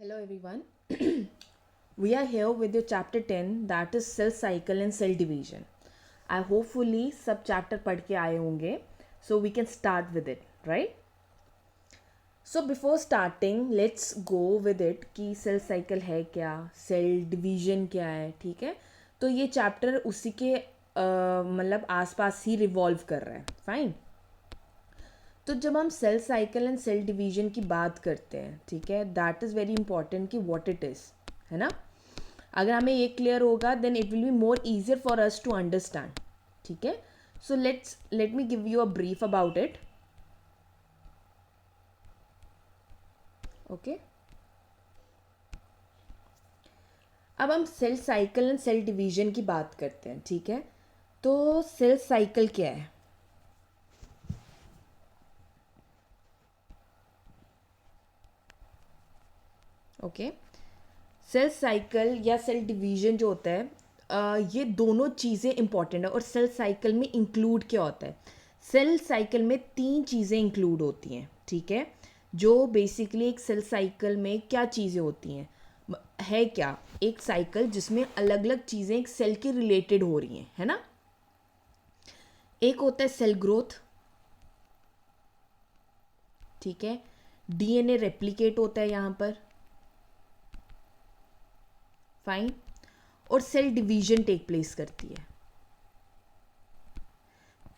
Hello everyone. We are here with your chapter 10 that is cell cycle and cell division. I hopefully सब chapter पढ़ के आए होंगे so we can start with it, right? So before starting let's go with it कि cell cycle है क्या, cell division क्या है, ठीक है? तो ये chapter उसी के मतलब आसपास ही revolve कर रहा है, fine? तो जब हम cell cycle and cell division की बात करते हैं, ठीक है, दैट इज़ वेरी इंपॉर्टेंट कि व्हाट इट इज़, है ना? अगर हमें ये क्लियर होगा then it will be more easier for us to understand, ठीक है? So let me give you a brief about it. Okay, अब हम cell cycle and cell division की बात करते हैं, ठीक है? तो सेल साइकिल क्या है? ओके, सेल साइकिल या सेल डिवीजन जो होता है ये दोनों चीज़ें इंपॉर्टेंट है. और सेल साइकिल में इंक्लूड क्या होता है? सेल साइकिल में तीन चीज़ें इंक्लूड होती हैं, ठीक है? जो बेसिकली एक सेल साइकिल में क्या चीज़ें होती हैं है क्या? एक साइकिल जिसमें अलग अलग चीज़ें एक सेल के रिलेटेड हो रही हैं, है ना? एक होता है सेल ग्रोथ, ठीक है? डीएनए रेप्लिकेट होता है यहाँ पर, फाइन. और सेल डिवीजन टेक प्लेस करती है.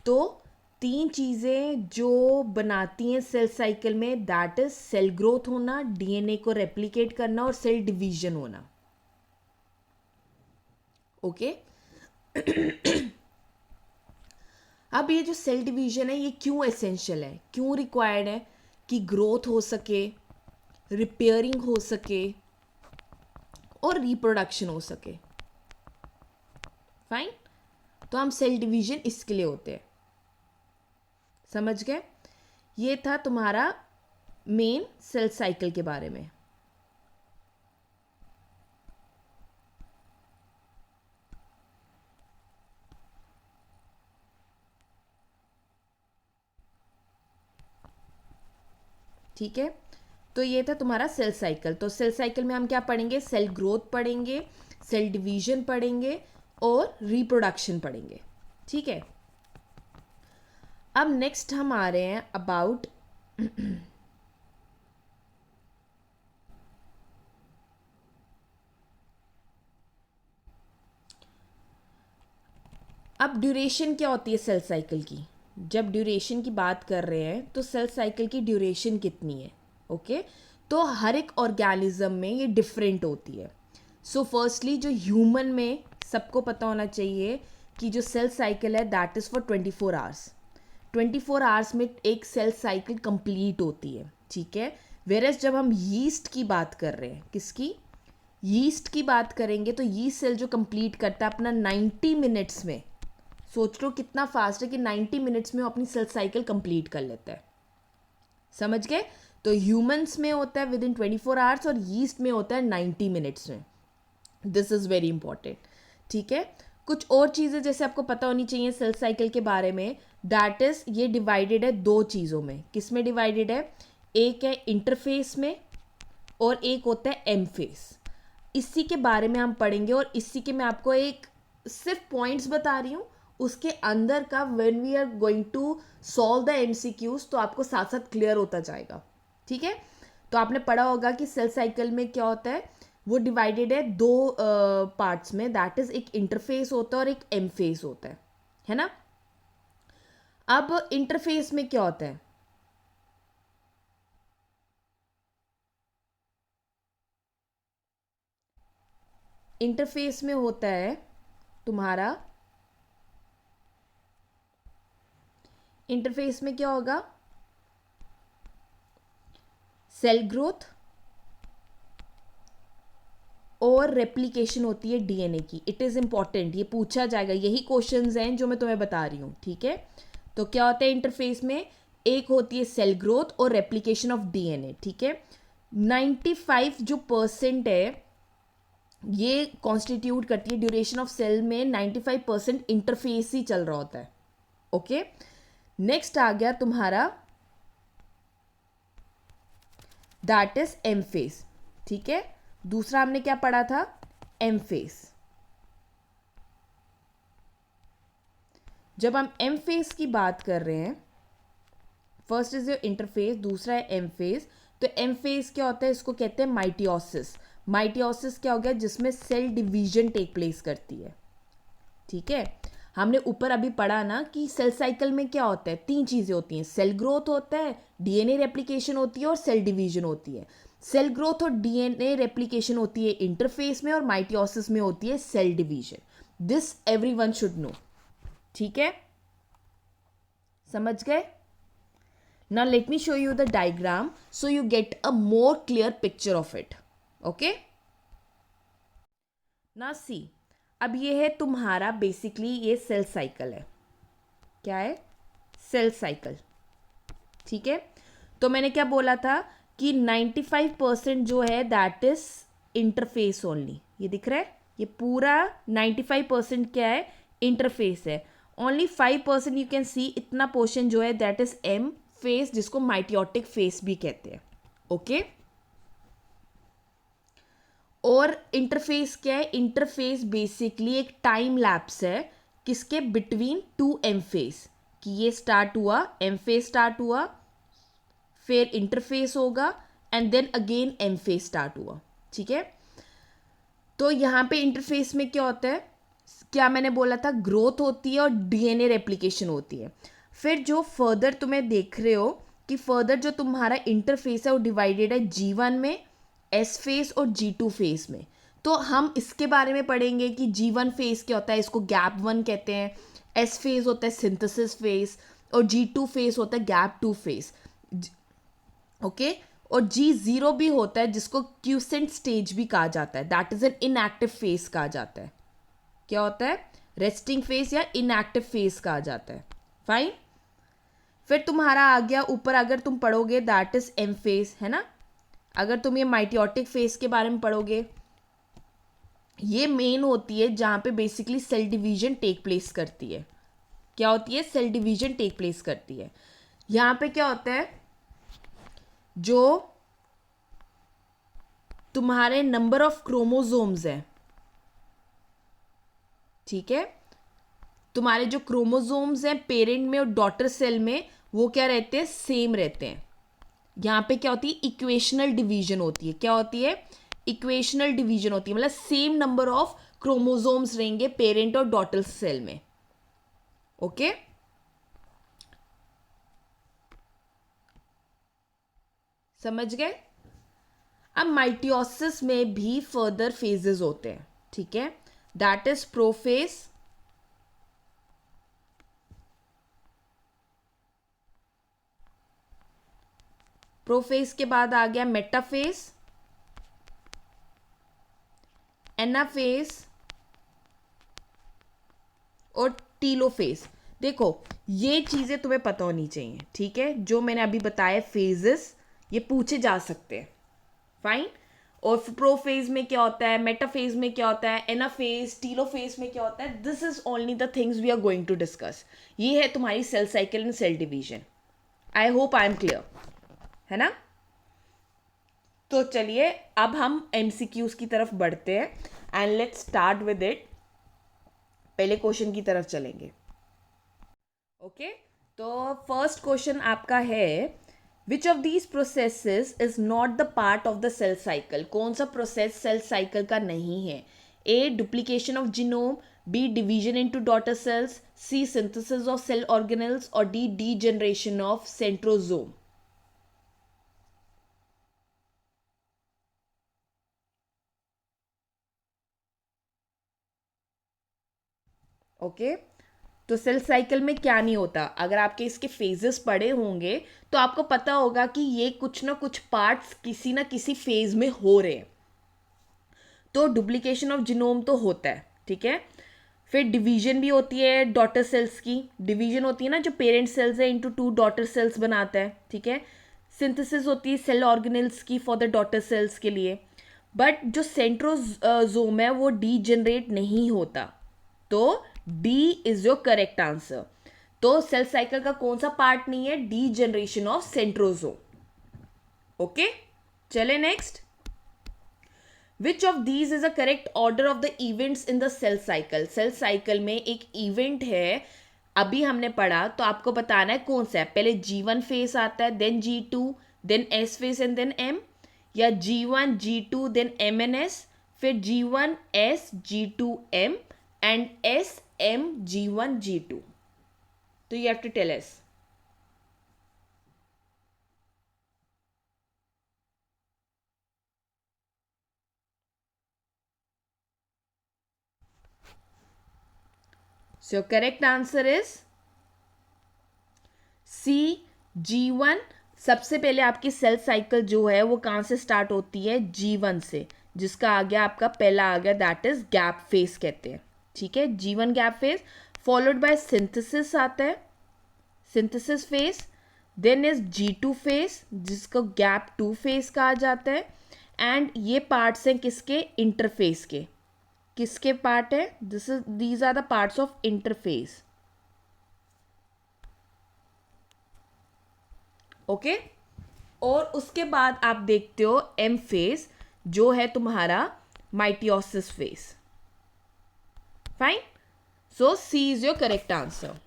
तो तीन चीज़ें जो बनाती हैं सेल साइकिल में, दैट इज सेल ग्रोथ होना, डीएनए को रेप्लिकेट करना और सेल डिवीजन होना. ओके, अब ये जो सेल डिवीजन है ये क्यों एसेंशियल है, क्यों रिक्वायर्ड है? कि ग्रोथ हो सके, रिपेयरिंग हो सके और रिप्रोडक्शन हो सके, फाइन. तो हम सेल डिवीजन इसके लिए होते हैं. समझ गए? ये था तुम्हारा मेन सेल साइकिल के बारे में. ठीक है, तो ये था तुम्हारा सेल साइकिल. तो सेल साइकिल में हम क्या पढ़ेंगे? सेल ग्रोथ पढ़ेंगे, सेल डिवीजन पढ़ेंगे और रिप्रोडक्शन पढ़ेंगे, ठीक है? अब नेक्स्ट हम आ रहे हैं अबाउट अब ड्यूरेशन क्या होती है सेल साइकिल की? जब ड्यूरेशन की बात कर रहे हैं तो सेल साइकिल की ड्यूरेशन कितनी है? ओके, तो हर एक ऑर्गेनिज्म में ये डिफरेंट होती है. सो फर्स्टली जो ह्यूमन में सबको पता होना चाहिए कि जो सेल साइकिल है that is for 24 hours. 24 hours में एक सेल साइकिल कंप्लीट होती है, ठीक है? वेरस जब हम यीस्ट की बात कर रहे हैं, किसकी? यीस्ट की बात करेंगे तो यीस्ट सेल जो कंप्लीट करता है अपना 90 मिनट्स में. सोच लो कितना फास्ट है कि 90 मिनट्स में वो अपनी सेल साइकिल कंप्लीट कर लेता है. समझ गए? तो ह्यूमंस में होता है विद इन 24 आवर्स और यीस्ट में होता है 90 मिनट्स में. दिस इज़ वेरी इंपॉर्टेंट, ठीक है? कुछ और चीज़ें जैसे आपको पता होनी चाहिए सेल साइकिल के बारे में, दैट इज़ ये डिवाइडेड है दो चीज़ों में. किस में डिवाइडेड है? एक है इंटरफेस में और एक होता है एम फेस. इसी के बारे में हम पढ़ेंगे और इसी के मैं आपको एक सिर्फ पॉइंट्स बता रही हूँ. उसके अंदर का when we are going to solve the MCQs तो आपको साथ साथ क्लियर होता जाएगा, ठीक है? तो आपने पढ़ा होगा कि सेल साइकिल में क्या होता है, वो डिवाइडेड है दो पार्ट्स में, दैट इज एक इंटरफेस होता है और एक एम फेस होता है ना? अब इंटरफेस में क्या होता है? इंटरफेस में होता है तुम्हारा, इंटरफेस में क्या होगा? सेल ग्रोथ और रेप्लिकेशन होती है डीएनए की. इट इज़ इंपॉर्टेंट, ये पूछा जाएगा, यही क्वेश्चंस हैं जो मैं तुम्हें बता रही हूँ, ठीक है? तो क्या होता है इंटरफेस में? एक होती है सेल ग्रोथ और रेप्लिकेशन ऑफ डीएनए, ठीक है? 95 जो परसेंट है ये कॉन्स्टिट्यूट करती है ड्यूरेशन ऑफ सेल में. 95% इंटरफेस ही चल रहा होता है. ओके, नेक्स्ट आ गया तुम्हारा दैट इज एम फेस, ठीक है। दूसरा हमने क्या पढ़ा था, एम फेज। जब हम एम फेज की बात कर रहे हैं, फर्स्ट इज योर इंटरफेस, दूसरा है एम फेज। तो एम फेज क्या होता है, इसको कहते हैं माइटियोसिस। माइटियोसिस क्या हो गया, जिसमें सेल डिवीजन टेक प्लेस करती है, ठीक है। हमने ऊपर अभी पढ़ा ना कि सेल साइकिल में क्या होता है, 3 चीज़ें होती हैं, सेल ग्रोथ होता है, डीएनए रेप्लिकेशन होती है और सेल डिवीजन होती है। सेल ग्रोथ और डीएनए रेप्लिकेशन होती है इंटरफेस में और माइटियोसिस में होती है cell division. This everyone should know, ठीक है, समझ गए। Now let me show you the diagram so you get a more clear picture of it. Okay? Now see, अब ये है तुम्हारा बेसिकली ये सेल साइकिल है। क्या है, सेल साइकिल, ठीक है। तो मैंने क्या बोला था कि 95% जो है दैट इज इंटरफेस ओनली। ये दिख रहा है, ये पूरा 95% क्या है, इंटरफेस है। ओनली 5% यू कैन सी, इतना पोर्शन जो है दैट इज एम फेस, जिसको माइटियोटिक फेस भी कहते हैं, ओके। और इंटरफेस क्या है, इंटरफेस बेसिकली एक टाइम लैप्स है किसके, बिटवीन 2 एम फेस, कि ये स्टार्ट हुआ, एम फेस स्टार्ट हुआ, फिर इंटरफेस होगा and then again M phase start हुआ, ठीक है। तो यहाँ पे इंटरफेस में क्या होता है, क्या मैंने बोला था, ग्रोथ होती है और डीएनए रेप्लिकेशन होती है। फिर जो फर्दर तुम्हें देख रहे हो कि फर्दर जो तुम्हारा इंटरफेस है वो डिवाइडेड है G1 में, एस फेस और G2 फेस में। तो हम इसके बारे में पढ़ेंगे कि G1 फेस क्या होता है, इसको गैप 1 कहते हैं, एस फेस होता है सिंथेसिस फेस और G2 फेस होता है गैप 2 फेस, ओके। और G0 भी होता है जिसको क्यूसेंट स्टेज भी कहा जाता है, that is an inactive face कहा जाता है। क्या होता है, रेस्टिंग फेस या इनएक्टिव फेस कहा जाता है, फाइन। फिर तुम्हारा आ गया ऊपर, अगर तुम पढ़ोगे दैट इज एम फेस, है ना। अगर तुम ये माइटियोटिक फेस के बारे में पढ़ोगे, ये मेन होती है जहाँ पे basically cell division take place करती है। क्या होती है, सेल डिवीजन टेक प्लेस करती है। यहाँ पे क्या होता है, जो तुम्हारे नंबर ऑफ क्रोमोसोम्स हैं, ठीक है, तुम्हारे जो क्रोमोसोम्स हैं पेरेंट में और डॉटर सेल में, वो क्या रहते हैं, सेम रहते हैं। यहाँ पे क्या होती है, इक्वेशनल डिवीजन होती है। क्या होती है, इक्वेशनल डिवीजन होती है, मतलब सेम नंबर ऑफ क्रोमोसोम्स रहेंगे पेरेंट और डॉटर सेल में, ओके। समझ गए। अब माइटियोसिस में भी फर्दर फेजेस होते हैं, ठीक है, दैट इज प्रोफेज, प्रोफेज के बाद आ गया मेटाफेज, एनाफेज और टीलोफेज। देखो ये चीजें तुम्हें पता होनी चाहिए, ठीक है, जो मैंने अभी बताया फेजेस, ये पूछे जा सकते हैं, फाइन। और प्रोफेज में क्या होता है, मेटाफेज में क्या होता है, एनाफेज, टीलोफेज में क्या होता है, this is only the things we are going to discuss. ये है तुम्हारी cell cycle and cell division. I hope I am clear, है ना। तो चलिए अब हम एमसीक्यूज की तरफ बढ़ते हैं and let's start with it. पहले क्वेश्चन की तरफ चलेंगे, ओके। तो फर्स्ट क्वेश्चन आपका है, which of these processes is not the part of the cell cycle. कौन सा प्रोसेस सेल साइकिल का नहीं है, A duplication of genome, B division into daughter cells, C synthesis of cell organelles और D degeneration of centrosome. Okay तो cell cycle में क्या नहीं होता, अगर आपके इसके फेजेस पढ़े होंगे तो आपको पता होगा कि ये कुछ ना कुछ पार्ट्स किसी ना किसी फेज में हो रहे हैं। तो डुप्लीकेशन ऑफ जीनोम तो होता है, ठीक है। फिर डिवीजन भी होती है डॉटर सेल्स की, डिवीजन होती है ना, जो पेरेंट सेल्स है इनटू 2 डॉटर सेल्स बनाता है, ठीक है। सिंथेसिस होती है सेल ऑर्गेनेल्स की फॉर द डॉटर सेल्स के लिए। बट जो सेंट्रोजोम है वो डीजनरेट नहीं होता, तो D is your correct answer. तो सेल साइकिल का कौन सा पार्ट नहीं है, degeneration of centrosome, okay. चले next, which of these is a correct order of the events in the cell cycle? Cell cycle में एक इवेंट है, अभी हमने पढ़ा, तो आपको बताना है कौन सा है। पहले G1 फेस आता है, then G2, then S phase and then M, या G1 G2 then M and S, फिर G1 S G2 M and S M G1 G2. तो you have to tell us. So your correct answer is C G1. सबसे पहले आपकी cell cycle जो है वो कहाँ से स्टार्ट होती है? G1 से, जिसका आ गया आपका पहला आ गया, दैट इज गैप फेस कहते हैं. ठीक है, G1 gap phase, followed by synthesis आता है, synthesis phase, then is G2 phase जिसको गैप 2 फेस कहा जाता है. एंड ये पार्ट्स हैं किसके? इंटरफेस के. किसके पार्ट है? These are the parts of interphase. Okay, और उसके बाद आप देखते हो एम फेस जो है तुम्हारा mitosis phase. Fine, so C is your correct answer.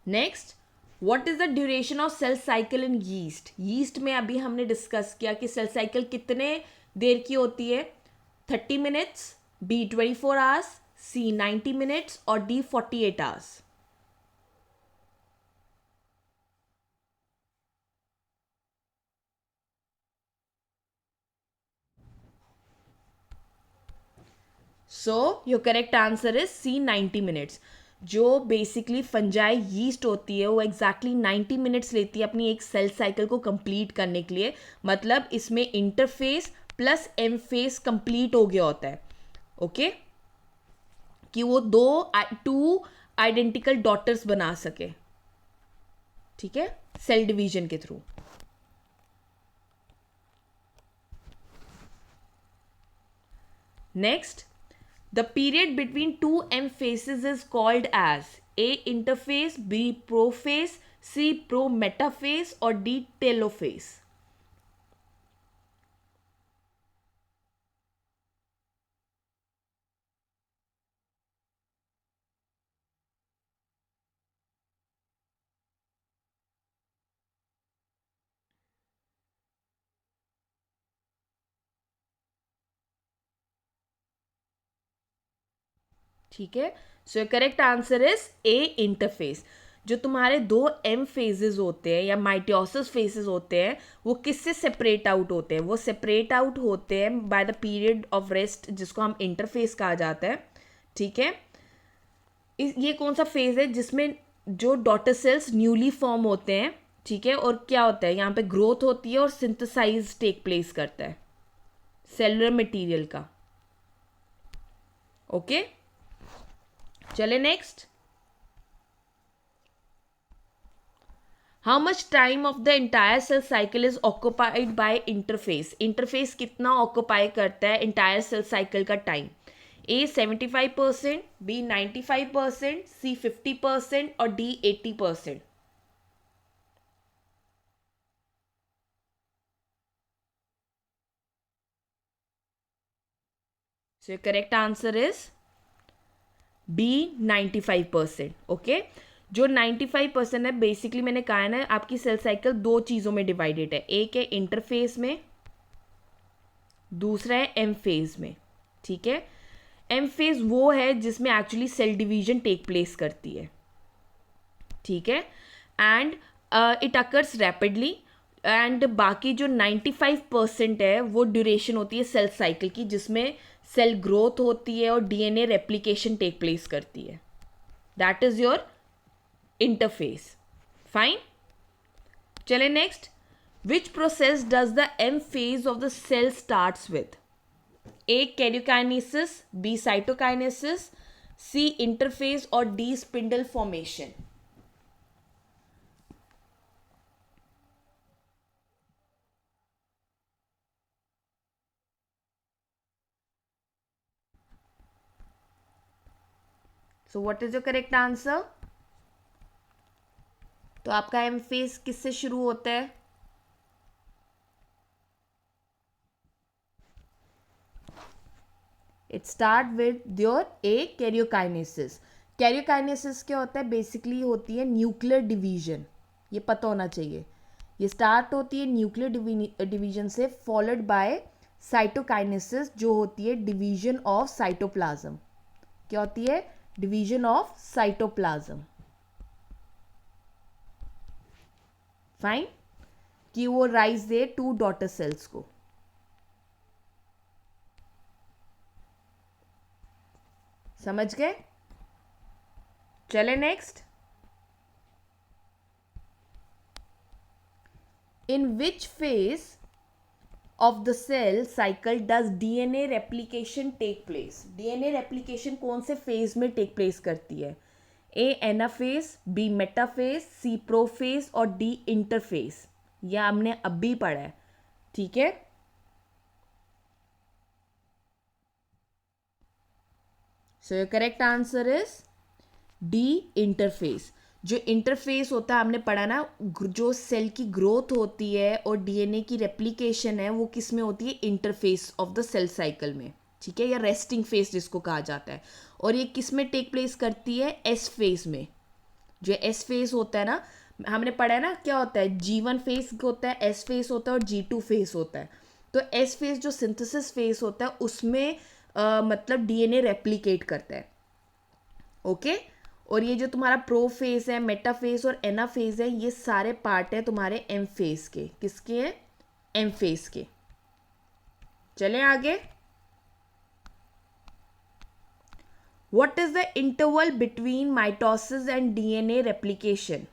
Next, what is the duration of cell cycle in yeast? Yeast में अभी हमने डिस्कस किया कि सेल साइकिल कितने देर की होती है. 30 minutes, B 24 hours, C 90 minutes और D 48 hours. So your correct answer is C 90 minutes. जो बेसिकली फंजाई यीस्ट होती है वो एग्जैक्टली 90 मिनट्स लेती है अपनी एक सेल साइकिल को कंप्लीट करने के लिए. मतलब इसमें interphase plus M phase complete हो गया होता है. ओके, कि वो टू आइडेंटिकल डॉटर्स बना सके. ठीक है, सेल डिवीजन के through. Next, the period between two M phases is called as A interphase, B prophase, C prometaphase or D telophase. ठीक है, सो correct answer is A interface. जो तुम्हारे दो एम फेजेस होते हैं या माइटोसिस फेजेस होते हैं वो किससे सेपरेट आउट होते हैं? वो सेपरेट आउट होते हैं by the period of rest जिसको हम इंटरफेस कहा जाता है. ठीक है, ये कौन सा फेज है जिसमें जो डॉटर सेल्स न्यूली फॉर्म होते हैं. ठीक है, और क्या होता है यहाँ पे? ग्रोथ होती है और सिंथेसाइज टेक प्लेस करता है सेलुलर मटेरियल का. ओके, चले next. How much time of the entire cell cycle is occupied by interphase? Interphase कितना ऑक्यूपाई करता है एंटायर सेल साइकिल का टाइम? A 75%, B 95%, C 50% और D 80%. So your correct answer is B 95%. Okay, जो 95% है basically मैंने कहा है ना आपकी सेल साइकिल दो चीज़ों में डिवाइडेड है. एक है इंटरफेस में, दूसरा है एम फेज में. ठीक है, एम फेज वो है जिसमें actually cell division take place करती है. ठीक है, and it occurs rapidly. And बाकी जो 95% है वो ड्यूरेशन होती है सेल साइकिल की जिसमें सेल ग्रोथ होती है और डीएनए रेप्लिकेशन टेक प्लेस करती है. That is your interphase. Fine, चले next. Which process does the M phase of the cell starts with? A karyokinesis, B cytokinesis, C interphase और D spindle formation. So what is your correct answer? तो आपका M phase किससे शुरू होता है? It start with your A karyokinesis. Karyokinesis क्या होता है? बेसिकली होती है न्यूक्लियर डिवीजन. ये पता होना चाहिए. ये स्टार्ट होती है न्यूक्लियर डिवीजन से, फॉलोड बाय साइटोकाइनेसिस जो होती है डिवीजन ऑफ साइटोप्लाज्म. क्या होती है? Division of cytoplasm. फाइन. कि वो राइज दे 2 डॉटर सेल्स को. समझ गए? चले next. In which phase of the cell cycle does DNA replication take place? DNA replication कौन से फेज में टेक प्लेस करती है? ए anaphase, B metaphase, C prophase और डी इंटरफेज. यह हमने अभी पढ़ा है. ठीक है. सो your correct answer is D interphase. जो इंटरफेस होता है हमने पढ़ा ना, जो सेल की ग्रोथ होती है और डीएनए की रेप्लिकेशन है वो किस में होती है? Interphase of the cell cycle में. ठीक है, या रेस्टिंग फेज जिसको कहा जाता है. और ये किस में टेक प्लेस करती है? एस फेज में. जो एस फेज होता है ना, हमने पढ़ा है ना क्या होता है? G1 फेज होता है, एस फेज होता है और G2 फेज होता है. तो एस फेज जो सिंथेसिस फेज होता है उसमें मतलब डीएनए रेप्लिकेट करता है. ओके. और ये जो तुम्हारा प्रो फेज है, मेटा फेज और एना फेज है, ये सारे पार्ट है तुम्हारे एम फेज के. किसके हैं? एम फेज के. चलें आगे. What is the interval between mitosis and DNA replication?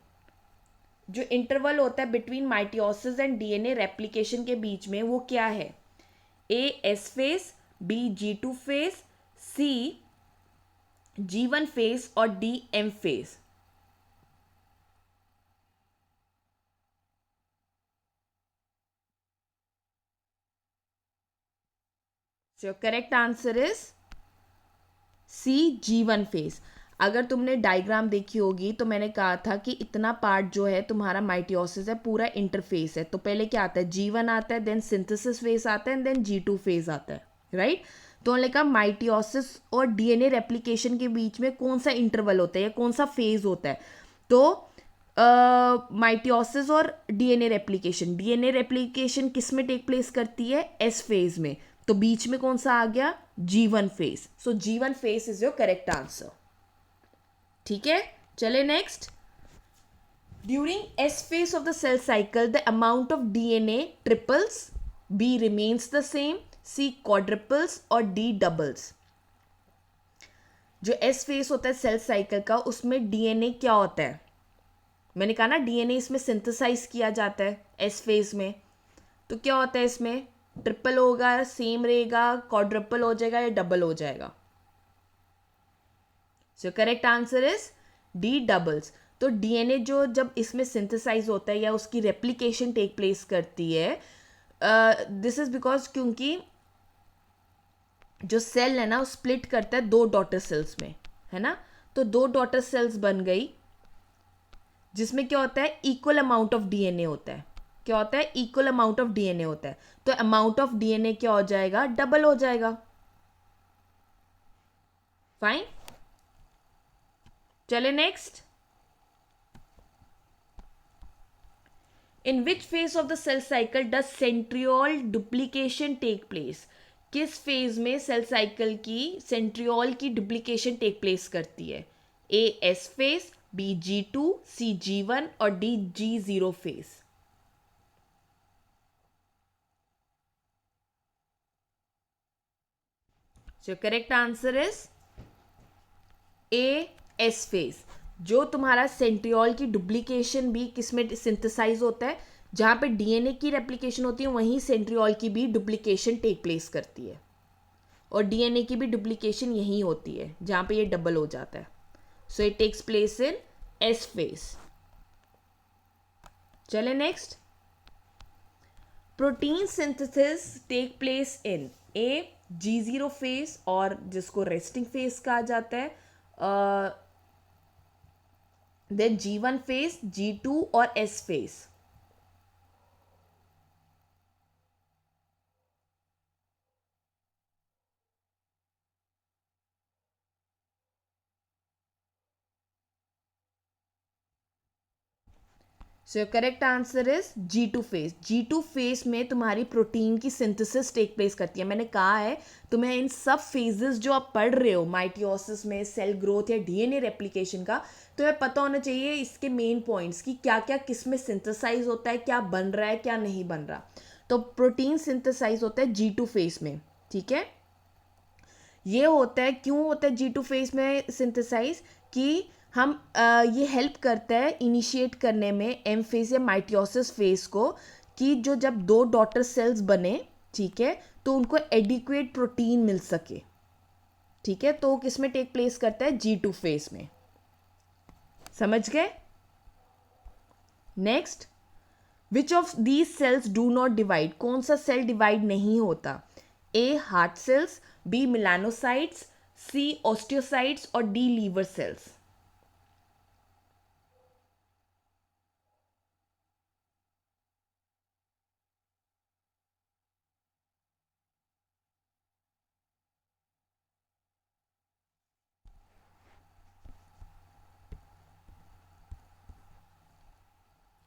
जो इंटरवल होता है between mitosis and DNA replication के बीच में, वो क्या है? A S phase, B G2 phase, C G1 phase और D M phase. So correct answer is C G1 phase. अगर तुमने डायग्राम देखी होगी तो मैंने कहा था कि इतना पार्ट जो है तुम्हारा माइटोसिस है पूरा इंटरफेस है. तो पहले क्या आता है? G1 आता है, देन सिंथेसिस फेज आता है, एंड देन G2 फेज आता है. राइट. तो हमने कहा माइटोसिस और डीएनए रेप्लिकेशन के बीच में कौन सा इंटरवल होता है या कौन सा फेज होता है? तो माइटोसिस और डीएनए रेप्लिकेशन किस में टेक प्लेस करती है? एस फेज में. तो बीच में कौन सा आ गया? G1 phase. So G1 phase is your correct answer. ठीक है. चले next. During S phase of the cell cycle the amount of DNA triples, B remains the same, C quadruples और डी डबल्स. जो एस फेज होता है cell cycle का, उसमें DNA क्या होता है? मैंने कहा ना डीएनए इसमें सिंथेसाइज किया जाता है एस फेज में. तो क्या होता है इसमें? ट्रिपल होगा, सेम रहेगा, क्वाड्रिपल हो जाएगा या डबल हो जाएगा? सो correct answer is D doubles. तो डीएनए जो जब इसमें सिंथेसाइज होता है या उसकी रेप्लिकेशन टेक प्लेस करती है, दिस इज बिकॉज क्योंकि जो सेल है ना वो स्प्लिट करता है 2 डॉटर सेल्स में, है ना. तो 2 डॉटर सेल्स बन गई जिसमें क्या होता है? इक्वल अमाउंट ऑफ डीएनए होता है. क्या होता है? इक्वल अमाउंट ऑफ डीएनए होता है. तो अमाउंट ऑफ डीएनए क्या हो जाएगा? डबल हो जाएगा. फाइन. चले next. In which phase of the cell cycle does centriole duplication take place? किस फेज में सेल साइकिल की सेंट्रियोल की डुप्लीकेशन टेक प्लेस करती है? A S phase, B G2, C G1 और D G0 phase. So correct answer is A S phase. जो तुम्हारा centriole की डुप्लीकेशन भी किसमें सिंथेसाइज होता है? जहां पे डीएनए की रेप्लिकेशन होती है वहीं सेंट्रियोल की भी डुप्लीकेशन टेक प्लेस करती है. और डीएनए की भी डुप्लीकेशन यहीं होती है जहां पे ये डबल हो जाता है. So it takes place in S phase. चले next. Protein synthesis take place in A G0 phase और जिसको रेस्टिंग फेज कहा जाता है, देन G1 फेज, G2 और S phase. So correct answer is G2 phase. G2 phase में तुम्हारी protein की सिंथेसिस टेक प्लेस करती है. मैंने कहा है तुम्हें इन सब फेजेस जो आप पढ़ रहे हो माइटोसिस में, सेल ग्रोथ या डीएनए रेप्लिकेशन का, तुम्हें पता होना चाहिए इसके मेन पॉइंट्स कि क्या क्या किस में सिंथेसाइज होता है, क्या बन रहा है क्या नहीं बन रहा. तो प्रोटीन सिंथेसाइज होता है G2 फेज में. ठीक है, ये होता है, क्यों होता है G2 फेज में सिंथेसाइज, कि हम ये हेल्प करता है इनिशिएट करने में एम फेज या माइटोसिस फेज को, कि जो जब दो डॉटर सेल्स बने, ठीक है, तो उनको एडिक्वेट प्रोटीन मिल सके. ठीक है, तो किस में टेक प्लेस करता है, G2 फेज में. समझ गए. Next, which of these cells do not divide. कौन सा सेल डिवाइड नहीं होता. A heart cells, B melanocytes, C osteocytes और D liver cells.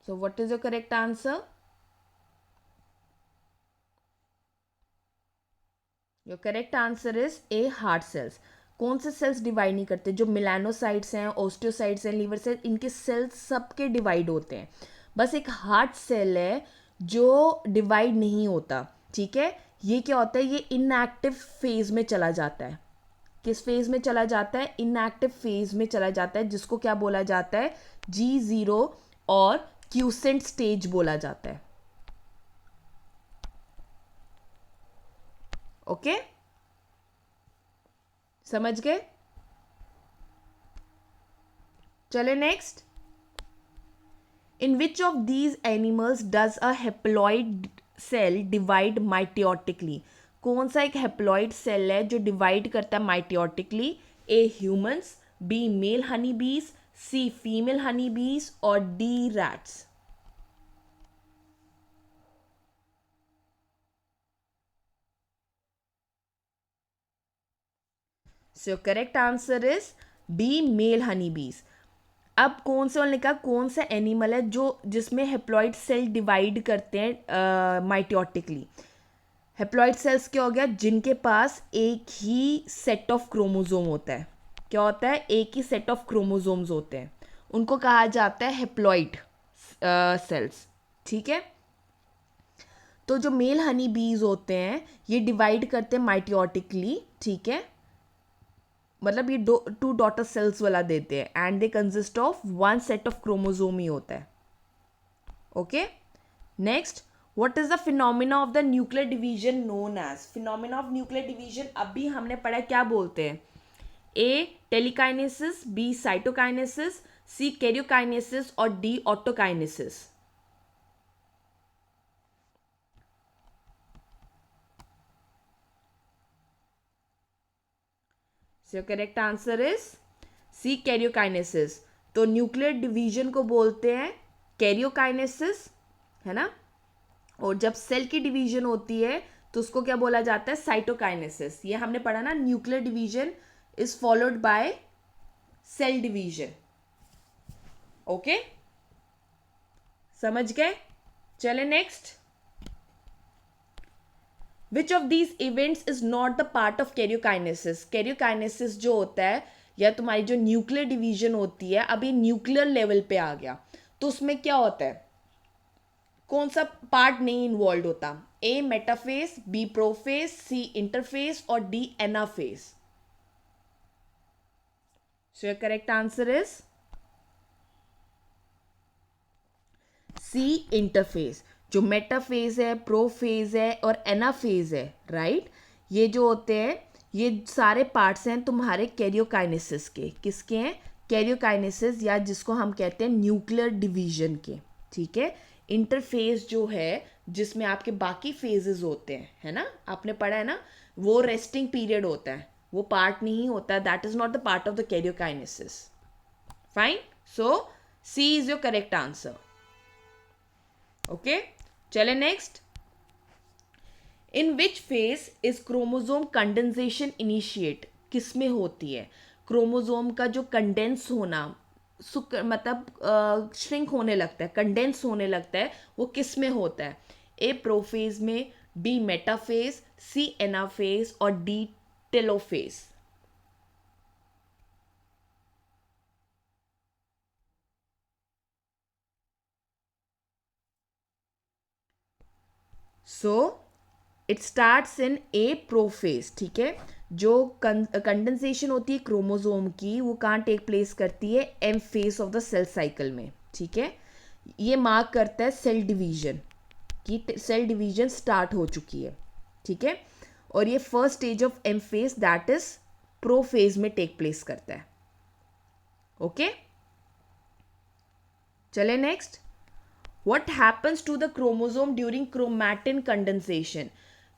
So what is your correct answer? Your correct answer is A heart cells. कौन से sales divide नहीं करते, जो मिलानोसाइट्स हैं, ओस्टियोसाइट्स हैं, लीवर सेल, इनके सेल्स सबके डिवाइड होते हैं. बस एक हार्ट सेल है जो डिवाइड नहीं होता. ठीक है, ये क्या होता है, ये इनएक्टिव फेज में चला जाता है. किस फेज में चला जाता है, इनएक्टिव फेज में चला जाता है, जिसको क्या बोला जाता है, G0 और क्यूसेंट स्टेज बोला जाता है. ओके, समझ गए. चले next. In which of these animals does a haploid cell divide mitotically. कौन सा एक हेप्लॉइड सेल है जो डिवाइड करता है mitotically. A humans, B male honey bees, C female honey bees और D rats. So correct answer is B male honey bees. अब कौन से उन्होंने कहा कौन सा एनिमल है जो जिसमें हेप्लॉइड सेल डिवाइड करते हैं माइटोटिकली. हेप्लॉइड सेल्स क्या हो गया, जिनके पास एक ही सेट ऑफ क्रोमोजोम होता है. क्या होता है, एक ही सेट ऑफ क्रोमोजोम्स होते हैं, उनको कहा जाता है हेप्लॉइड सेल्स. ठीक है, तो जो मेल हनी बीज होते हैं ये डिवाइड करते हैं माइटोटिकली. ठीक है, मतलब ये टू डॉटर सेल्स वाला देते हैं and they consist of one set of chromosome ही होता है. Okay, next, what is the phenomena of the nuclear division known as. Phenomena of nuclear division अभी हमने पढ़ा, क्या बोलते हैं. A telekinesis, B cytokinesis, C karyokinesis और D autokinesis. So correct answer is C karyokinesis. तो न्यूक्लियर डिवीजन को बोलते हैं कैरियोकाइनेसिस, है ना. और जब सेल की डिवीजन होती है तो उसको क्या बोला जाता है, साइटोकाइनेसिस. ये हमने पढ़ा ना, nuclear division is followed by cell division. Okay, समझ गए. चले next. Which of these events is not the part of karyokinesis. Karyokinesis जो होता है या तुम्हारी जो न्यूक्लियर डिवीजन होती है, अभी न्यूक्लियर लेवल पे आ गया, तो उसमें क्या होता है, कौन सा पार्ट नहीं इन्वॉल्व होता. A metaphase, B prophase, C interphase और D anaphase. So your correct answer is C interphase. जो मेटाफेज है, प्रोफेज है और एनाफेज है, राइट, ये जो होते हैं ये सारे पार्ट्स हैं तुम्हारे कैरियोकाइनेसिस के. किसके हैं, कैरियोकाइनेसिस, या जिसको हम कहते हैं न्यूक्लियर डिवीजन के. ठीक है, इंटरफेज जो है जिसमें आपके बाकी फेजेस होते हैं, है ना, आपने पढ़ा है ना, वो रेस्टिंग पीरियड होता है, वो पार्ट नहीं होता, that is not the part of the karyokinesis. Fine, so C is your correct answer. Okay, चले next. In which phase is chromosome condensation initiate. किस में होती है क्रोमोजोम का जो कंडेंस होना, मतलब श्रिंक होने लगता है, कंडेंस होने लगता है, वो किस में होता है? ए प्रोफेज में, बी मेटाफेज, सी एनाफेज और D telophase. So it starts in A prophase, ठीक है। जो कंडेंसेशन होती है क्रोमोसोम की, वो कहाँ टेक प्लेस करती है? M phase of the cell cycle में, ठीक है। ये मार्क करता है सेल डिवीजन, कि सेल डिवीजन स्टार्ट हो चुकी है, ठीक है। और ये first stage of M phase, that is prophase में टेक प्लेस करता है। ओके, चले next. What happens to the chromosome during chromatin condensation?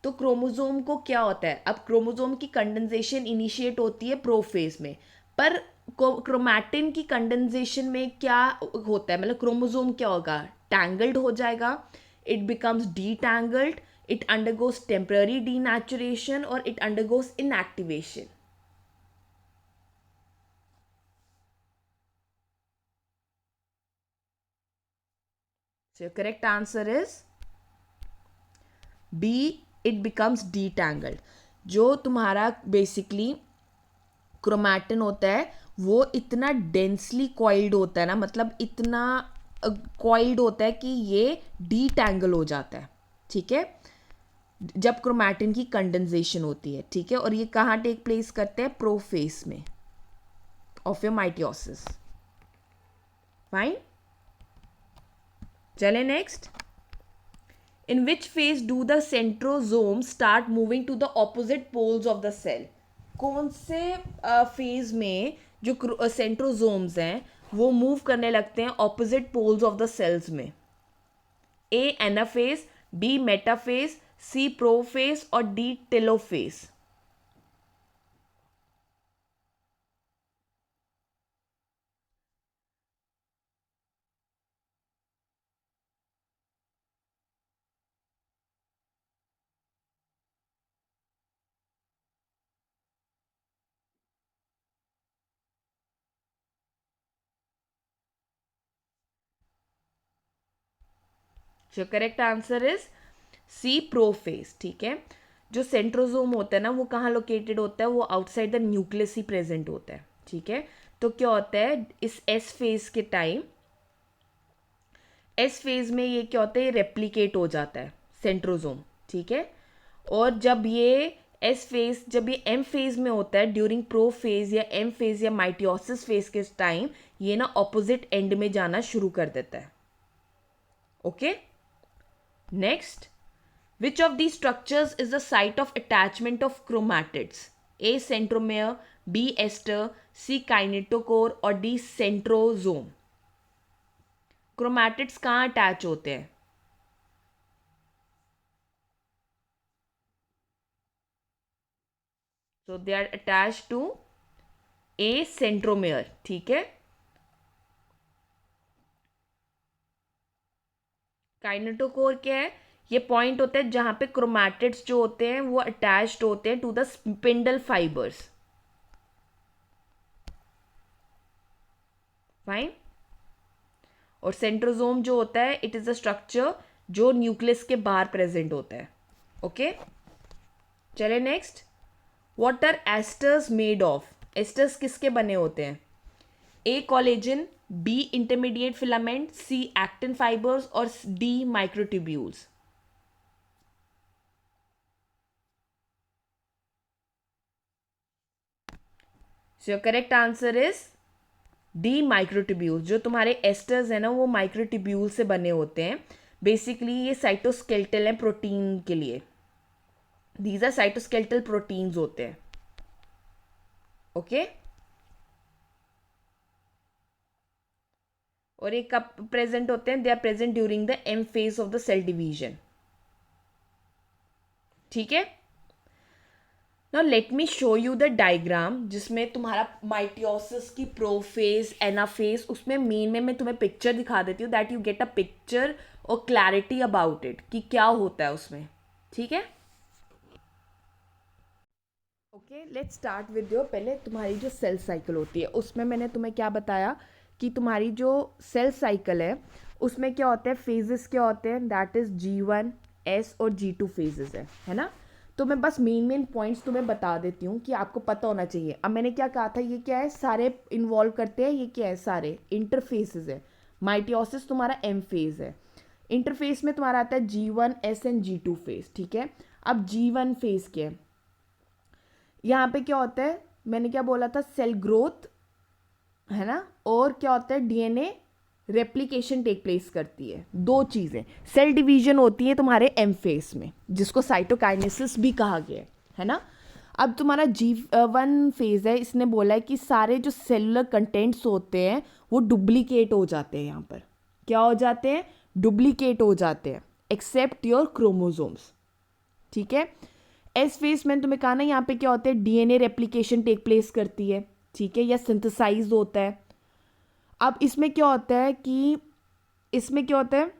तो क्रोमोसोम को क्या होता है? अब क्रोमोसोम की कंडेंसेशन इनिशिएट होती है प्रोफेज में, पर क्रोमैटिन की कंडेंसेशन में क्या होता है? मतलब क्रोमोसोम क्या होगा? टैंगल्ड हो जाएगा, it becomes detangled, it undergoes temporary denaturation और it undergoes inactivation. So your correct answer is B, it becomes detangled. जो तुम्हारा बेसिकली क्रोमैटिन होता है वो इतना डेंसली कॉइल्ड होता है ना, मतलब इतना कॉइल्ड होता है कि ये डीटैंगल हो जाता है, ठीक है, जब क्रोमैटिन की कंडेंसेशन होती है, ठीक है। और ये कहाँ टेक प्लेस करते हैं? प्रोफेज में ऑफ योर माइटोसिस। फाइन, चले next. In which phase do the centrosomes start moving to the opposite poles of the cell? कौन से फेज में जो सेंट्रोजोम्स हैं वो मूव करने लगते हैं opposite poles of the cells में? A anaphase, B metaphase, C prophase और डी टेलोफेज। जो correct answer is C prophase, ठीक है। जो सेंट्रोजोम होता है ना वो कहाँ लोकेटेड होता है? वो outside the nucleus he present होता है, ठीक है। तो क्या होता है इस एस फेज के टाइम? एस फेज में ये क्या होता है? रेप्लिकेट हो जाता है सेंट्रोजोम, ठीक है। और जब ये एस फेज, जब ये एम फेज में होता है ड्यूरिंग प्रो फेज या एम फेज या माइटोसिस फेज के टाइम, ये ना ऑपोजिट एंड में जाना शुरू कर देता है। Okay, next. Which of the structures is the site of attachment of chromatids? A centromere, B aster, C kinetochore और डी सेंट्रोजोम। क्रोमैटिड्स कहाँ अटैच होते हैं? So they are attach to A centromere, ठीक है। काइनेटोकोर क्या है? ये point होता है जहां पे क्रोमैटिड्स जो होते हैं वो अटैच्ड होते हैं to the spindle fibres. Fine. और सेंट्रोजोम जो होता है इट इज अ स्ट्रक्चर जो न्यूक्लियस के बाहर प्रेजेंट होता है। ओके, चले next. What are asters made of? Asters किसके बने होते हैं? A collagen, B intermediate filament, C actin fibres और D microtubules. So your correct answer is D microtubules. जो तुम्हारे एस्टर्स है ना वो माइक्रोट्यूब्यूल से बने होते हैं। बेसिकली ये साइटोस्केल्टल है प्रोटीन के लिए। दीज आर साइटोस्केल्टल प्रोटीन्स होते हैं। ओके, और ये कब प्रेजेंट होते हैं? They are present during the M phase of the cell division, ठीक है। Now let me show you the diagram जिसमें तुम्हारा माइटोसिस की प्रोफेज एनाफेज, उसमें मेन में मैं तुम्हें पिक्चर दिखा देती हूँ that you get a picture और क्लैरिटी अबाउट इट कि क्या होता है उसमें, ठीक है। Okay, let's start with your, पहले तुम्हारी जो सेल साइकिल होती है उसमें मैंने तुम्हें क्या बताया कि तुम्हारी जो सेल साइकिल है उसमें क्या होता है, फेजेस क्या होते हैं, दैट इज़ G1, S और G2 फेजेस है ना। तो मैं बस मेन पॉइंट्स तुम्हें बता देती हूँ कि आपको पता होना चाहिए। अब मैंने क्या कहा था, ये क्या है, सारे इन्वॉल्व करते हैं, ये क्या है, सारे इंटरफेसेस है। माइटियोसिस तुम्हारा M फेज है। इंटरफेस में तुम्हारा आता है G1, S and G2 phase, ठीक है। अब G1 फेज क्या है, यहाँ पे क्या होता है, मैंने क्या बोला था, सेल ग्रोथ है ना, और क्या होता है, डीएनए रेप्लिकेशन टेक प्लेस करती है। दो चीज़ें, सेल डिवीजन होती है तुम्हारे एम फेस में, जिसको साइटोकाइनेसिस भी कहा गया है ना। अब तुम्हारा G1 फेज है, इसने बोला है कि सारे जो सेलुलर कंटेंट्स होते हैं वो डुप्लीकेट हो जाते हैं। यहाँ पर क्या हो जाते हैं, डुप्लीकेट हो जाते हैं, एक्सेप्ट योर क्रोमोसोम्स, ठीक है। एस फेज मैंने तुम्हें कहा ना, यहाँ पे क्या होता है, डीएनए रेप्लिकेशन टेक प्लेस करती है, ठीक है, या सिंथेसाइज होता है। अब इसमें क्या होता है कि इसमें क्या होता है,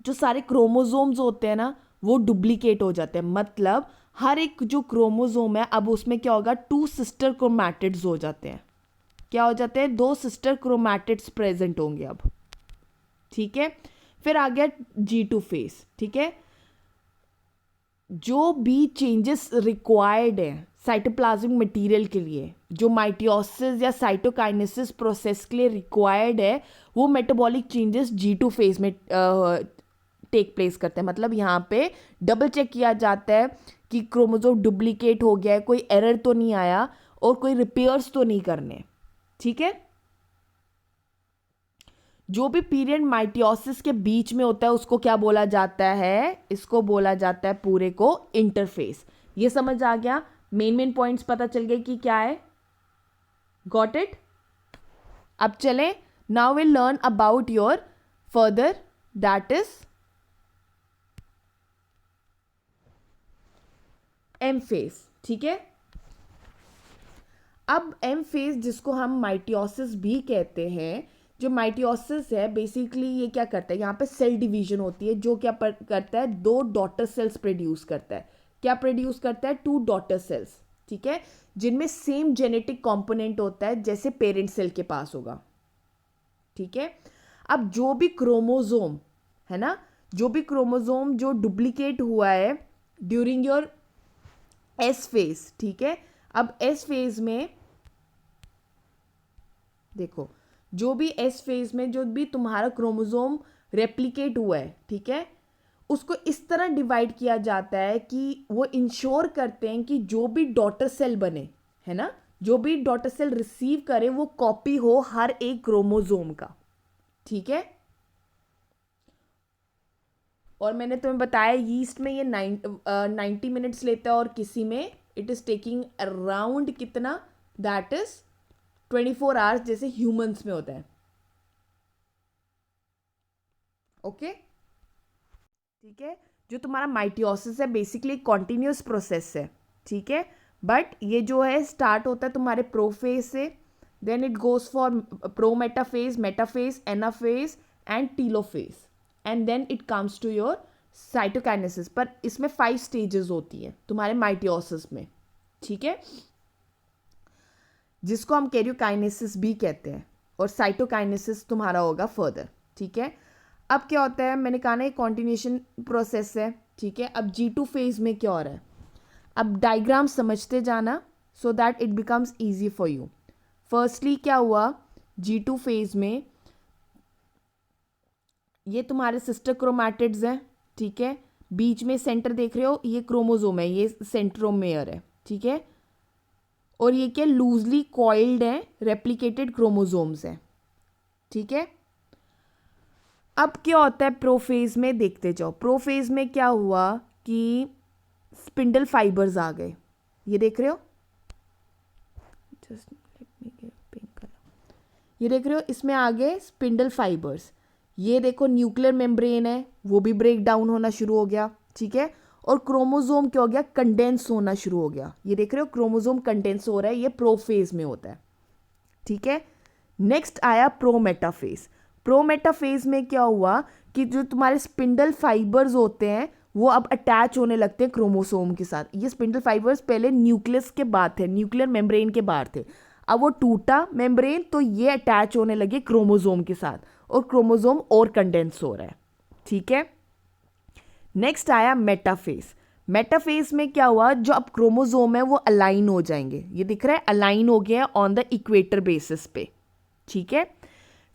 जो सारे क्रोमोसोम्स होते हैं ना वो डुप्लीकेट हो जाते हैं। मतलब हर एक जो क्रोमोसोम है, अब उसमें क्या होगा, 2 सिस्टर क्रोमैटिड्स हो जाते हैं। क्या हो जाते हैं, 2 सिस्टर क्रोमैटिड्स प्रेजेंट होंगे अब, ठीक है। फिर आ गया G2 फेज, ठीक है। जो भी चेंजेस रिक्वायर्ड है साइटोप्लाज्मिक मटेरियल के लिए, जो माइटियोसिस या साइटोकाइनेसिस प्रोसेस के लिए रिक्वायर्ड है, वो मेटाबॉलिक चेंजेस G2 फेज में टेक प्लेस करते हैं। मतलब यहाँ पे डबल चेक किया जाता है कि क्रोमोसोम डुप्लीकेट हो गया है, कोई एरर तो नहीं आया और कोई रिपेयर्स तो नहीं करने, ठीक है। जो भी पीरियड माइटियोसिस के बीच में होता है उसको क्या बोला जाता है, इसको बोला जाता है पूरे को इंटरफेस। ये समझ आ गया, मेन पॉइंट्स पता चल गए कि क्या है, गॉट इट। अब चलें, now will learn about your further, that is M phase, ठीक है। अब एम फेज जिसको हम माइटियोसिस भी कहते हैं, जो माइटियोसिस है बेसिकली ये क्या करता है, यहाँ पे सेल डिवीजन होती है, जो क्या करता है, 2 डॉटर सेल्स प्रोड्यूस करता है। क्या प्रोड्यूस करता है, 2 डॉटर सेल्स, ठीक है, जिनमें सेम जेनेटिक कंपोनेंट होता है जैसे पेरेंट सेल के पास होगा, ठीक है। अब जो भी क्रोमोसोम है ना, जो भी क्रोमोसोम जो डुप्लीकेट हुआ है ड्यूरिंग योर एस फेज, ठीक है। अब एस फेज में देखो, जो भी एस फेज में जो भी तुम्हारा क्रोमोसोम रेप्लिकेट हुआ है, ठीक है, उसको इस तरह डिवाइड किया जाता है कि वो इंश्योर करते हैं कि जो भी डॉटर सेल बने, है ना, जो भी डॉटर सेल रिसीव करे वो कॉपी हो हर एक क्रोमोसोम का, ठीक है। और मैंने तुम्हें बताया यीस्ट में ये 90 मिनट्स लेता है और किसी में इट इज़ टेकिंग अराउंड कितना, दैट इज 24 आवर्स जैसे ह्यूमंस में होता है, ओके, ठीक है। जो तुम्हारा माइटियोसिस है बेसिकली कॉन्टिन्यूस प्रोसेस है, ठीक है, बट ये जो है स्टार्ट होता है तुम्हारे प्रोफेज से, then it goes for prometaphase, metaphase, anaphase and telophase, and then it comes to your cytokinesis. पर इसमें 5 स्टेजेस होती है तुम्हारे माइटियोसिस में, ठीक है, जिसको हम कैरियोकाइनेसिस भी कहते हैं, और साइटोकाइनेसिस तुम्हारा होगा फर्दर, ठीक है। अब क्या होता है, मैंने कहा ना एक कॉन्टिन्यूशन प्रोसेस है, ठीक है। अब G2 फेज में क्या हो रहा है, अब डायग्राम समझते जाना so that it becomes easy for you. Firstly क्या हुआ, G2 फेज में ये तुम्हारे सिस्टर क्रोमैटिड्स हैं, ठीक है, बीच में सेंटर देख रहे हो, ये क्रोमोसोम है, ये सेंट्रोमेयर है, ठीक है, और ये क्या लूजली कॉइल्ड है, रेप्लिकेटेड क्रोमोसोम्स हैं, ठीक है। अब क्या होता है प्रोफेज में, देखते जाओ। प्रोफेज में क्या हुआ कि स्पिंडल फाइबर्स आ गए, ये देख रहे हो, just let me gate pink colour, ये देख रहे हो, इसमें आ गए स्पिंडल फाइबर्स। ये देखो न्यूक्लियर मेम्ब्रेन है, वो भी ब्रेक डाउन होना शुरू हो गया, ठीक है, और क्रोमोसोम क्या हो गया, कंडेंस होना शुरू हो गया। ये देख रहे हो क्रोमोसोम कंडेंस हो रहा है, ये प्रोफेज में होता है, ठीक है। नेक्स्ट आया प्रोमेटाफेज। प्रोमेटाफेज में क्या हुआ कि जो तुम्हारे स्पिंडल फाइबर्स होते हैं वो अब अटैच होने लगते हैं क्रोमोसोम के साथ। ये स्पिंडल फाइबर्स पहले न्यूक्लियस के बाद थे, न्यूक्लियर मेम्ब्रेन के बाहर थे, अब वो टूटा मेम्ब्रेन तो ये अटैच होने लगे क्रोमोसोम के साथ और क्रोमोसोम और कंडेंस हो रहा है, ठीक है। नेक्स्ट आया मेटाफेज। मेटाफेज में क्या हुआ, जो अब क्रोमोसोम है वो अलाइन हो जाएंगे, ये दिख रहा है अलाइन हो गया ऑन द इक्वेटर बेसिस पे, ठीक है।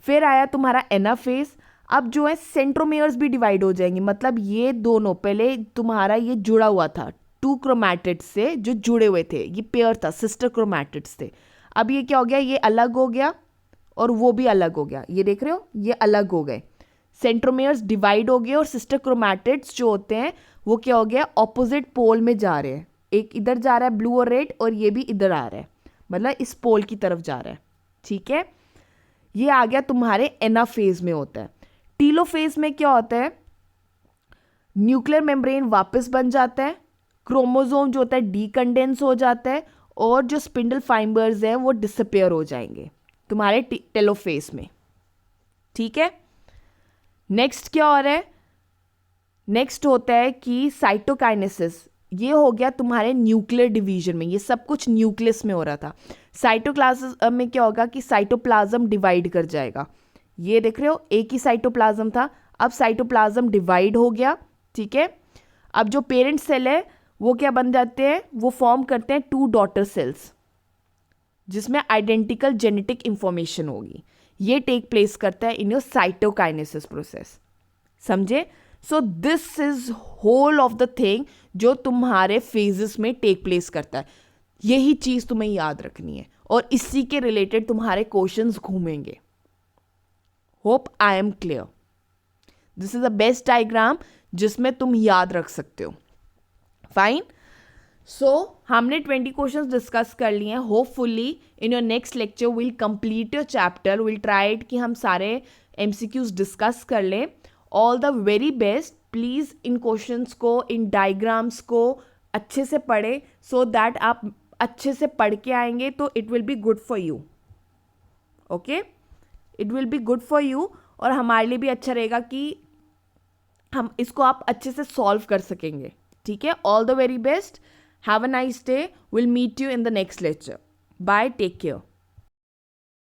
फिर आया तुम्हारा एनाफेज। अब जो है सेंट्रोमेयर्स भी डिवाइड हो जाएंगे, मतलब ये दोनों, पहले तुम्हारा ये जुड़ा हुआ था टू क्रोमैटिड्स से, जो जुड़े हुए थे, ये पेयर था, सिस्टर क्रोमैटिड्स थे। अब ये क्या हो गया, ये अलग हो गया और वो भी अलग हो गया, ये देख रहे हो, ये अलग हो गए, सेंट्रोमेयर्स डिवाइड हो गए और सिस्टर क्रोमैटिड्स जो होते हैं वो क्या हो गया, ऑपोजिट पोल में जा रहे हैं, एक इधर जा रहा है ब्लू और रेड और ये भी इधर आ रहा है, मतलब इस पोल की तरफ जा रहा है, ठीक है। ये आ गया तुम्हारे एनाफेज में होता है। टीलोफेज में क्या होता है, न्यूक्लियर मेम्ब्रेन वापस बन जाता है, क्रोमोसोम जो होता है डीकंडेंस हो जाता है और जो स्पिंडल फाइबर्स हैं वो डिसअपियर हो जाएंगे तुम्हारे टेलोफेज में, ठीक है। नेक्स्ट क्या हो रहा है, नेक्स्ट होता है कि साइटोकाइनेसिस। ये हो गया तुम्हारे न्यूक्लियर डिवीजन में, ये सब कुछ न्यूक्लियस में हो रहा था। साइटोप्लाज्म में क्या होगा कि साइटोप्लाज्म डिवाइड कर जाएगा, ये देख रहे हो एक ही साइटोप्लाज्म था, अब साइटोप्लाज्म डिवाइड हो गया, ठीक है। अब जो पेरेंट सेल है वो क्या बन जाते हैं, वो फॉर्म करते हैं टू डॉटर सेल्स जिसमें आइडेंटिकल जेनेटिक इंफॉर्मेशन होगी, ये टेक प्लेस करता है इन योर साइटोकाइनेसिस प्रोसेस, समझे। So this is whole of the thing जो तुम्हारे फेजेस में टेक प्लेस करता है, यही चीज तुम्हें याद रखनी है और इसी के रिलेटेड तुम्हारे क्वेश्चंस घूमेंगे। Hope I am clear. This is the best diagram जिसमें तुम याद रख सकते हो, फाइन। सो हमने 20 क्वेश्चंस डिस्कस कर लिए हैं। Hopefully in your next lecture will complete your chapter, will try it कि हम सारे MCQs डिस्कस कर लें। All the very best. Please in questions को, इन डायग्राम्स को अच्छे से पढ़ें सो दैट आप अच्छे से पढ़ के आएंगे तो it will be good for you, okay, it will be good for you. और हमारे लिए भी अच्छा रहेगा कि हम इसको आप अच्छे से सॉल्व कर सकेंगे, ठीक है। All the very best, have a nice day, will meet you in the next lecture, bye, take care.